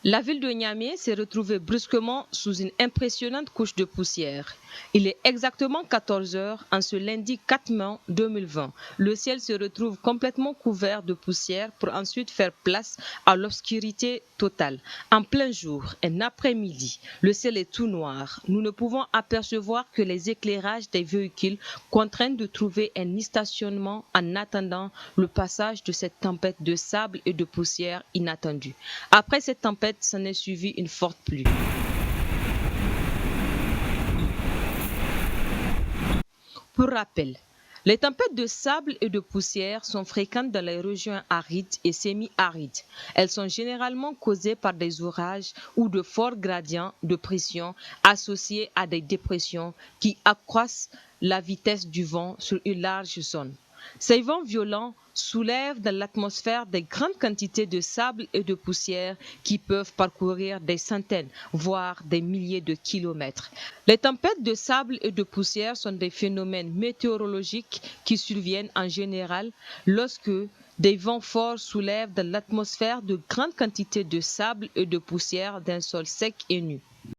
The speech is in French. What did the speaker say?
La ville de Niamey s'est retrouvée brusquement sous une impressionnante couche de poussière. Il est exactement 14 heures en ce lundi 4 mai 2020. Le ciel se retrouve complètement couvert de poussière pour ensuite faire place à l'obscurité totale. En plein jour, un après-midi, le ciel est tout noir. Nous ne pouvons apercevoir que les éclairages des véhicules contraints de trouver un stationnement en attendant le passage de cette tempête de sable et de poussière inattendue. Après cette tempête, s'en est suivie une forte pluie. Pour rappel, les tempêtes de sable et de poussière sont fréquentes dans les régions arides et semi-arides. Elles sont généralement causées par des orages ou de forts gradients de pression associés à des dépressions qui accroissent la vitesse du vent sur une large zone. Ces vents violents soulèvent dans l'atmosphère des grandes quantités de sable et de poussière qui peuvent parcourir des centaines, voire des milliers de kilomètres. Les tempêtes de sable et de poussière sont des phénomènes météorologiques qui surviennent en général lorsque des vents forts soulèvent dans l'atmosphère de grandes quantités de sable et de poussière d'un sol sec et nu.